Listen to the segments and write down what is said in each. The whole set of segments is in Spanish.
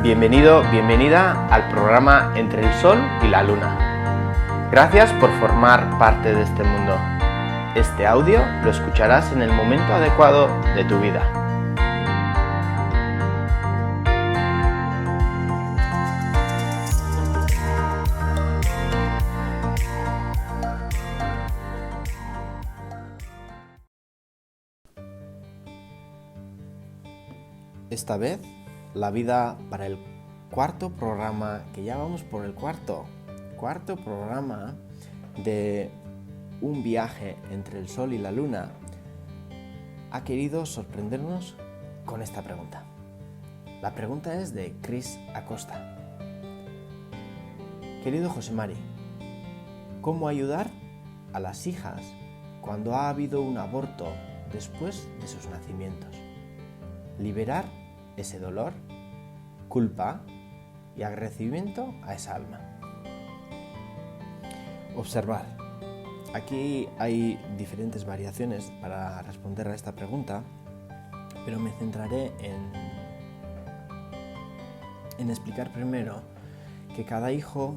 Bienvenido, bienvenida al programa Entre el Sol y la Luna. Gracias por formar parte de este mundo. Este audio lo escucharás en el momento adecuado de tu vida. Esta vez, la vida para el cuarto programa, que ya vamos por el cuarto programa de un viaje entre el Sol y la Luna, ha querido sorprendernos con esta pregunta. La pregunta es de Chris Acosta. Querido José Mari, ¿cómo ayudar a las hijas cuando ha habido un aborto después de sus nacimientos? Liberar ese dolor, culpa y agradecimiento a esa alma. Observar. Aquí hay diferentes variaciones para responder a esta pregunta, pero me centraré en explicar primero que cada hijo,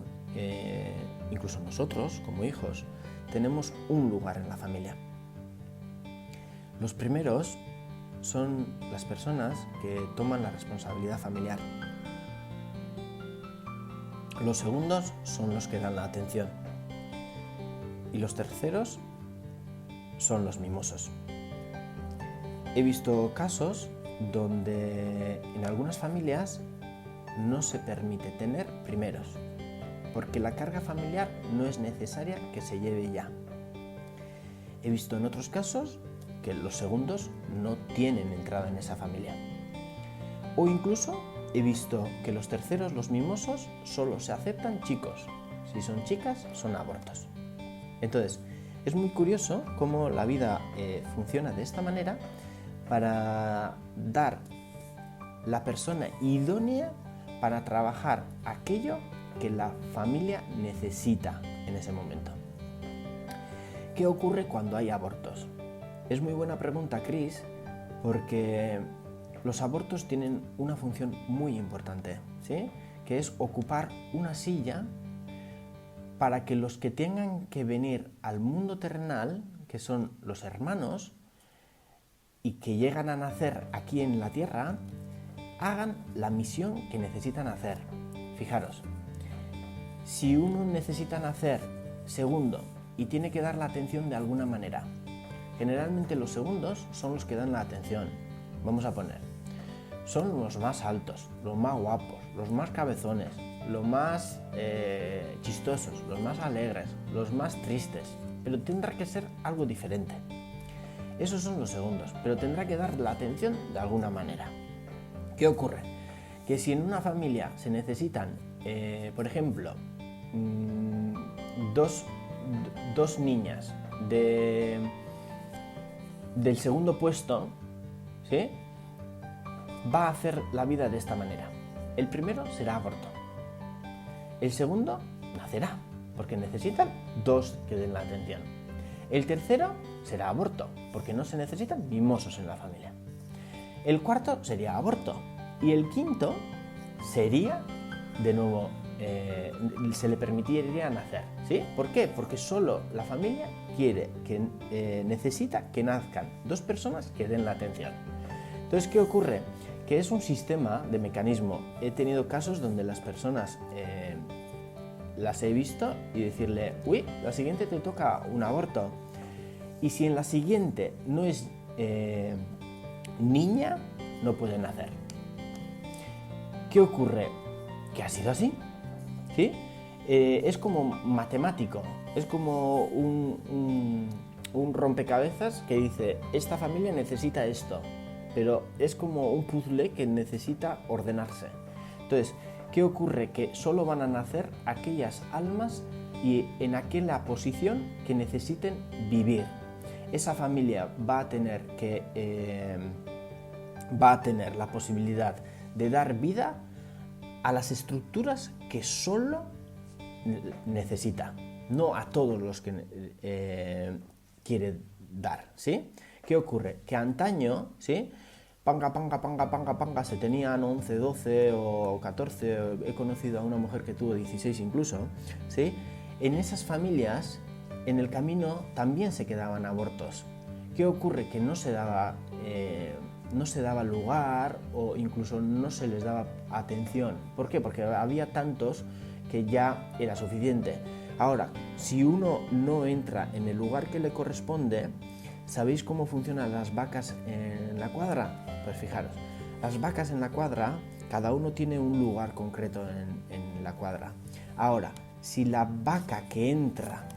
incluso nosotros como hijos, tenemos un lugar en la familia. Los primeros son las personas que toman la responsabilidad familiar. Los segundos son los que dan la atención. Y los terceros son los mimosos. He visto casos donde en algunas familias no se permite tener primeros, porque la carga familiar no es necesaria que se lleve ya. He visto en otros casos que los segundos no tienen entrada en esa familia. O incluso he visto que los terceros, los mimosos, solo se aceptan chicos. Si son chicas, son abortos. Entonces, es muy curioso cómo la vida funciona de esta manera para dar la persona idónea para trabajar aquello que la familia necesita en ese momento. ¿Qué ocurre cuando hay abortos? Es muy buena pregunta, Chris, porque los abortos tienen una función muy importante, ¿sí? Que es ocupar una silla para que los que tengan que venir al mundo terrenal, que son los hermanos, y que llegan a nacer aquí en la Tierra, hagan la misión que necesitan hacer. Fijaros, si uno necesita nacer segundo y tiene que dar la atención de alguna manera, generalmente los segundos son los que dan la atención. Vamos a poner, son los más altos, los más guapos, los más cabezones, los más chistosos, los más alegres, los más tristes, pero tendrá que ser algo diferente. Esos son los segundos, pero tendrá que dar la atención de alguna manera. ¿Qué ocurre? Que si en una familia se necesitan, por ejemplo, dos niñas del segundo puesto, ¿sí? Va a hacer la vida de esta manera. El primero será aborto. El segundo nacerá, porque necesitan dos que den la atención. El tercero será aborto, porque no se necesitan mimosos en la familia. El cuarto sería aborto. Y el quinto sería, de nuevo, se le permitiría nacer. ¿Sí? ¿Por qué? Porque solo la familia necesita que nazcan dos personas que den la atención. Entonces, ¿qué ocurre? Que es un sistema de mecanismo. He tenido casos donde las personas las he visto y decirle, uy, la siguiente te toca un aborto. Y si en la siguiente no es niña, no puede nacer. ¿Qué ocurre? Que ha sido así. ¿Sí? Es como matemático, es como un rompecabezas que dice, esta familia necesita esto, pero es como un puzzle que necesita ordenarse. Entonces, ¿qué ocurre? Que solo van a nacer aquellas almas y en aquella posición que necesiten vivir. Esa familia va a tener la posibilidad de dar vida a las estructuras que solo necesita, no a todos los que quiere dar, ¿sí? ¿Qué ocurre? Que antaño, ¿sí? panga, panga, panga, panga, panga, se tenían 11, 12 o 14, he conocido a una mujer que tuvo 16 incluso, ¿sí? En esas familias, en el camino también se quedaban abortos. ¿Qué ocurre? Que no se daba lugar o incluso no se les daba atención. ¿Por qué? Porque había tantos que ya era suficiente. Ahora, si uno no entra en el lugar que le corresponde, ¿sabéis cómo funcionan las vacas en la cuadra? Pues fijaros, las vacas en la cuadra, cada uno tiene un lugar concreto en la cuadra. Ahora, si la vaca que entra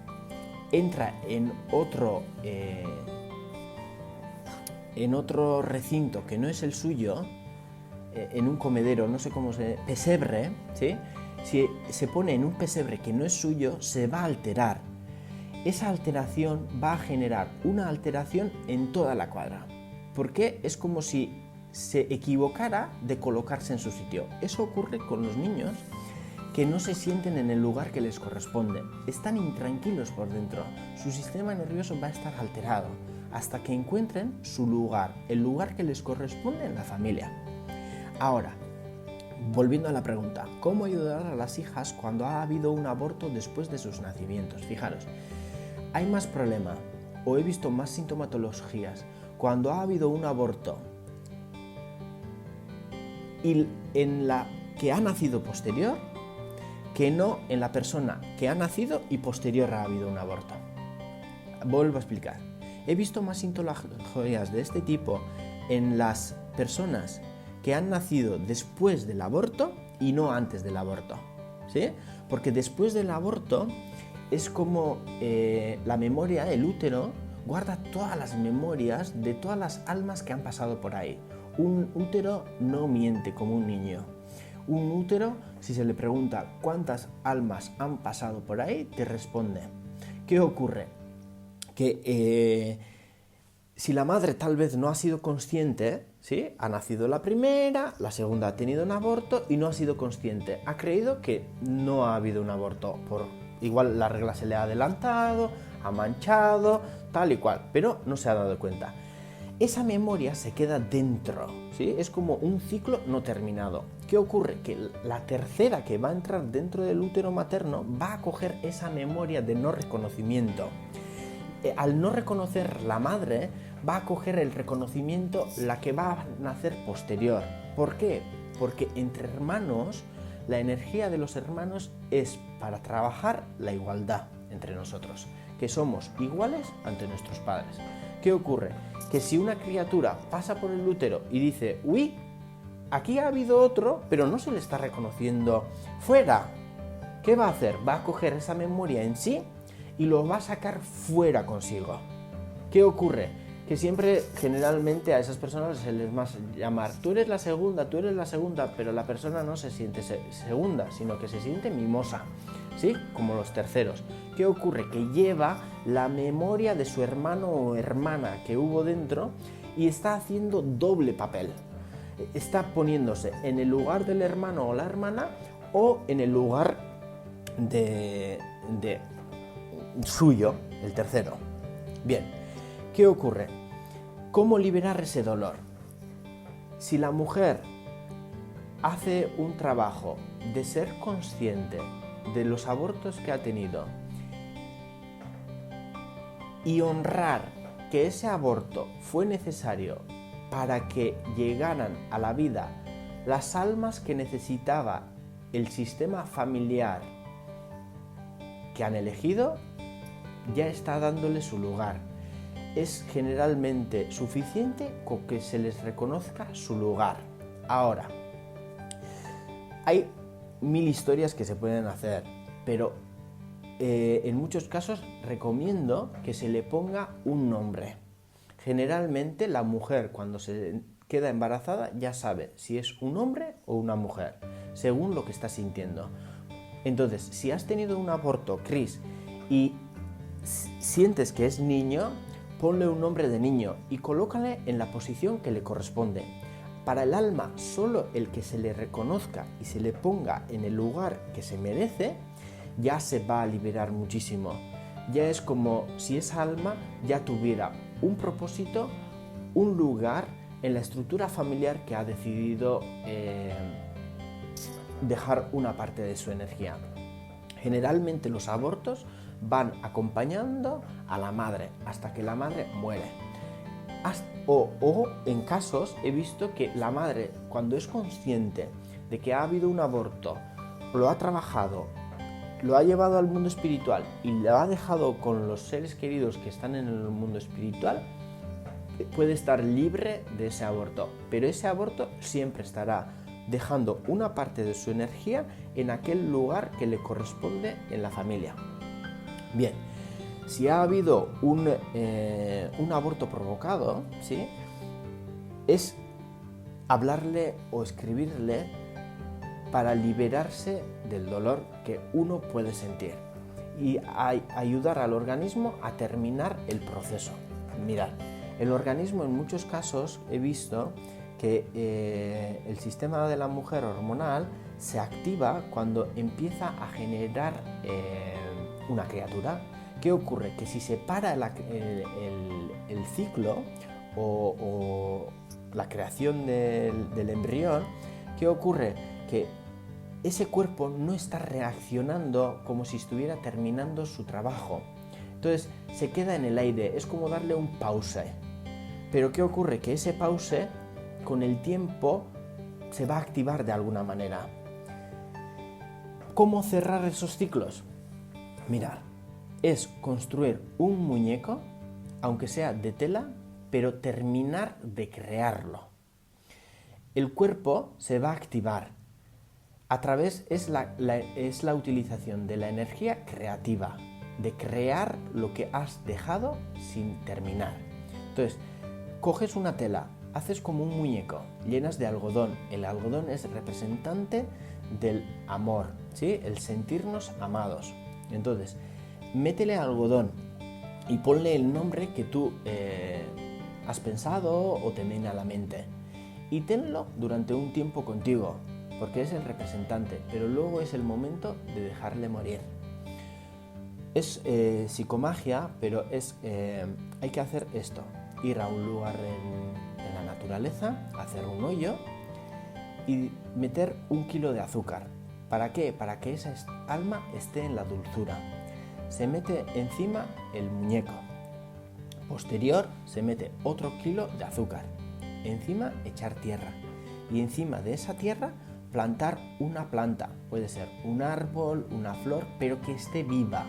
en otro recinto que no es el suyo, en un comedero, no sé cómo pesebre, ¿sí? Si se pone en un pesebre que no es suyo, se va a alterar. Esa alteración va a generar una alteración en toda la cuadra. Porque es como si se equivocara de colocarse en su sitio. Eso ocurre con los niños que no se sienten en el lugar que les corresponde. Están intranquilos por dentro. Su sistema nervioso va a estar alterado hasta que encuentren su lugar, el lugar que les corresponde en la familia. Ahora, volviendo a la pregunta, ¿cómo ayudar a las hijas cuando ha habido un aborto después de sus nacimientos? Fijaros, hay más problema o he visto más sintomatologías cuando ha habido un aborto y en la que ha nacido posterior que no en la persona que ha nacido y posterior ha habido un aborto. Vuelvo a explicar. He visto más sintomatologías de este tipo en las personas que han nacido después del aborto y no antes del aborto, ¿sí? Porque después del aborto es como la memoria, el útero, guarda todas las memorias de todas las almas que han pasado por ahí. Un útero no miente como un niño. Un útero, si se le pregunta cuántas almas han pasado por ahí, te responde. ¿Qué ocurre? Que si la madre tal vez no ha sido consciente, ¿sí? Ha nacido la primera, la segunda ha tenido un aborto y no ha sido consciente. Ha creído que no ha habido un aborto. Igual la regla se le ha adelantado, ha manchado, tal y cual, pero no se ha dado cuenta. Esa memoria se queda dentro, ¿sí? Es como un ciclo no terminado. ¿Qué ocurre? Que la tercera que va a entrar dentro del útero materno va a coger esa memoria de no reconocimiento. Al no reconocer la madre, va a coger el reconocimiento la que va a nacer posterior. ¿Por qué? Porque entre hermanos, la energía de los hermanos es para trabajar la igualdad entre nosotros, que somos iguales ante nuestros padres. ¿Qué ocurre? Que si una criatura pasa por el útero y dice, uy, aquí ha habido otro, pero no se le está reconociendo, fuera, ¿qué va a hacer? Va a coger esa memoria en sí y lo va a sacar fuera consigo. ¿Qué ocurre? Que siempre, generalmente, a esas personas se les va a llamar, tú eres la segunda, pero la persona no se siente segunda, sino que se siente mimosa, ¿sí? Como los terceros. ¿Qué ocurre? Que lleva la memoria de su hermano o hermana que hubo dentro y está haciendo doble papel. Está poniéndose en el lugar del hermano o la hermana o en el lugar de suyo, el tercero. Bien, ¿qué ocurre? ¿Cómo liberar ese dolor? Si la mujer hace un trabajo de ser consciente de los abortos que ha tenido y honrar que ese aborto fue necesario para que llegaran a la vida las almas que necesitaba el sistema familiar que han elegido, ya está dándole su lugar. Es generalmente suficiente con que se les reconozca su lugar. Ahora, hay 1000 historias que se pueden hacer, pero en muchos casos recomiendo que se le ponga un nombre. Generalmente la mujer cuando se queda embarazada ya sabe si es un hombre o una mujer, según lo que está sintiendo. Entonces, si has tenido un aborto, Cris, y sientes que es niño, ponle un nombre de niño y colócale en la posición que le corresponde. Para el alma, solo el que se le reconozca y se le ponga en el lugar que se merece, ya se va a liberar muchísimo. Ya es como si esa alma ya tuviera un propósito, un lugar en la estructura familiar que ha decidido dejar una parte de su energía. Generalmente los abortos van acompañando a la madre hasta que la madre muere. O en casos he visto que la madre, cuando es consciente de que ha habido un aborto, lo ha trabajado, lo ha llevado al mundo espiritual y lo ha dejado con los seres queridos que están en el mundo espiritual, puede estar libre de ese aborto, pero ese aborto siempre estará dejando una parte de su energía en aquel lugar que le corresponde en la familia. Bien, si ha habido un aborto provocado, ¿sí?, es hablarle o escribirle para liberarse del dolor que uno puede sentir y ayudar al organismo a terminar el proceso. Mirad, el organismo en muchos casos he visto que el sistema de la mujer hormonal se activa cuando empieza a generar una criatura. ¿Qué ocurre? Que si se para el ciclo o la creación del embrión, ¿qué ocurre? Que ese cuerpo no está reaccionando como si estuviera terminando su trabajo. Entonces se queda en el aire, es como darle un pause. Pero ¿qué ocurre? Que ese pause con el tiempo se va a activar de alguna manera. ¿Cómo cerrar esos ciclos? Mirad, es construir un muñeco, aunque sea de tela, pero terminar de crearlo. El cuerpo se va a activar. Es la utilización de la energía creativa, de crear lo que has dejado sin terminar. Entonces, coges una tela, haces como un muñeco, llenas de algodón. El algodón es representante del amor, ¿sí?, el sentirnos amados. Entonces, métele algodón y ponle el nombre que tú has pensado o te viene a la mente. Y tenlo durante un tiempo contigo, porque es el representante, pero luego es el momento de dejarle morir. Es psicomagia, pero hay que hacer esto: ir a un lugar en la naturaleza, hacer un hoyo y meter 1 kilo de azúcar. ¿Para qué? Para que esa alma esté en la dulzura. Se mete encima el muñeco. Posterior se mete otro kilo de azúcar. Encima echar tierra. Y encima de esa tierra plantar una planta. Puede ser un árbol, una flor, pero que esté viva.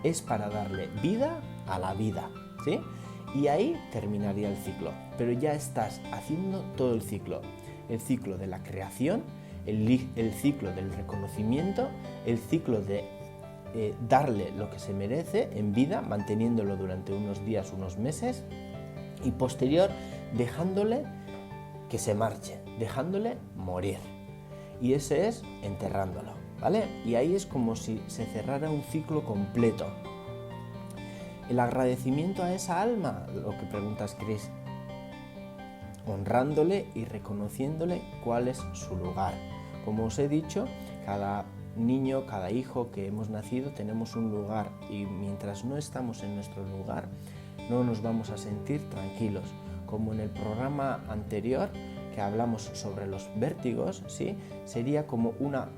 Es para darle vida a la vida, ¿sí? Y ahí terminaría el ciclo. Pero ya estás haciendo todo el ciclo. El ciclo de la creación, el ciclo del reconocimiento, el ciclo de darle lo que se merece en vida, manteniéndolo durante unos días, unos meses, y posterior dejándole que se marche, dejándole morir. Y ese es enterrándolo, ¿vale? Y ahí es como si se cerrara un ciclo completo. El agradecimiento a esa alma, lo que preguntas, Chris, honrándole y reconociéndole cuál es su lugar. Como os he dicho, cada niño, cada hijo que hemos nacido tenemos un lugar, y mientras no estamos en nuestro lugar no nos vamos a sentir tranquilos. Como en el programa anterior que hablamos sobre los vértigos, ¿sí?, sería como una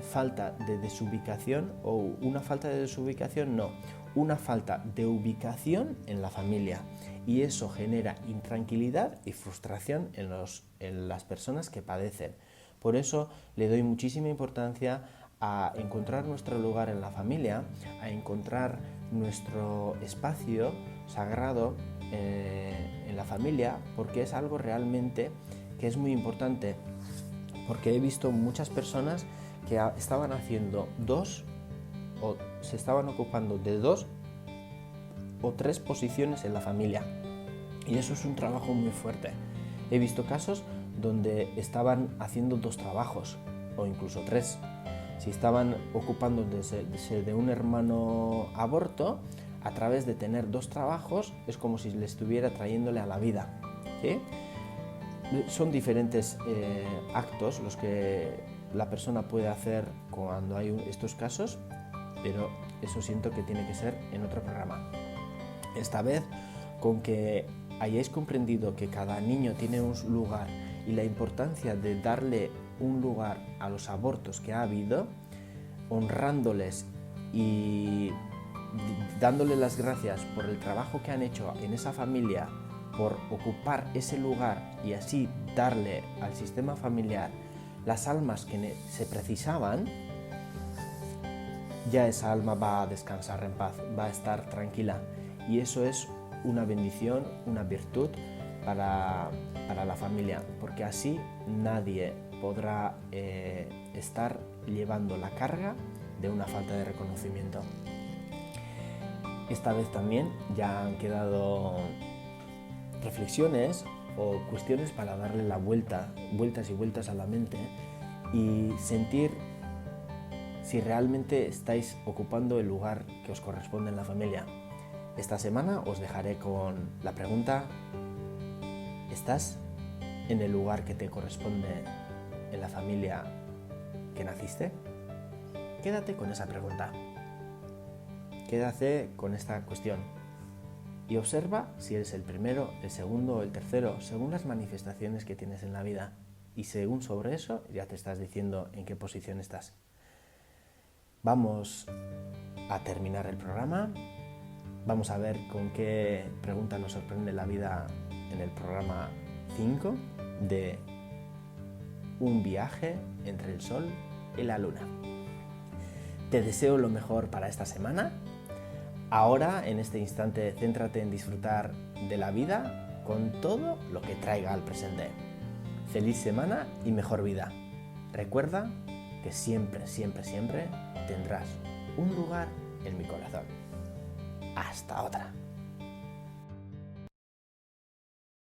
falta de desubicación, o una falta de desubicación, no, una falta de ubicación en la familia, y eso genera intranquilidad y frustración en las personas que padecen. Por eso le doy muchísima importancia a encontrar nuestro lugar en la familia, a encontrar nuestro espacio sagrado en la familia, porque es algo realmente que es muy importante, porque he visto muchas personas que estaban haciendo o se estaban ocupando de 2 o 3 posiciones en la familia, y eso es un trabajo muy fuerte. He visto casos donde estaban haciendo 2 trabajos o incluso 3. Si estaban ocupándose de un hermano aborto, a través de tener 2 trabajos, es como si le estuviera trayéndole a la vida, ¿sí? Son diferentes actos los que la persona puede hacer cuando hay estos casos, pero eso siento que tiene que ser en otro programa. Esta vez con que hayáis comprendido que cada niño tiene un lugar y la importancia de darle un lugar a los abortos que ha habido, honrándoles y dándole las gracias por el trabajo que han hecho en esa familia, por ocupar ese lugar y así darle al sistema familiar las almas que se precisaban, ya esa alma va a descansar en paz, va a estar tranquila. Y eso es una bendición, una virtud para la familia, porque así nadie podrá estar llevando la carga de una falta de reconocimiento. Esta vez también ya han quedado reflexiones o cuestiones para darle la vueltas y vueltas a la mente y sentir si realmente estáis ocupando el lugar que os corresponde en la familia. Esta semana os dejaré con la pregunta: ¿estás en el lugar que te corresponde en la familia que naciste? Quédate con esa pregunta. Quédate con esta cuestión y observa si eres el primero, el segundo o el tercero, según las manifestaciones que tienes en la vida. Y según sobre eso ya te estás diciendo en qué posición estás. Vamos a terminar el programa. Vamos a ver con qué pregunta nos sorprende la vida en el programa 5 de un viaje entre el Sol y la Luna. Te deseo lo mejor para esta semana. Ahora, en este instante, céntrate en disfrutar de la vida con todo lo que traiga al presente. Feliz semana y mejor vida. Recuerda que siempre, siempre, siempre tendrás un lugar en mi corazón. Hasta otra.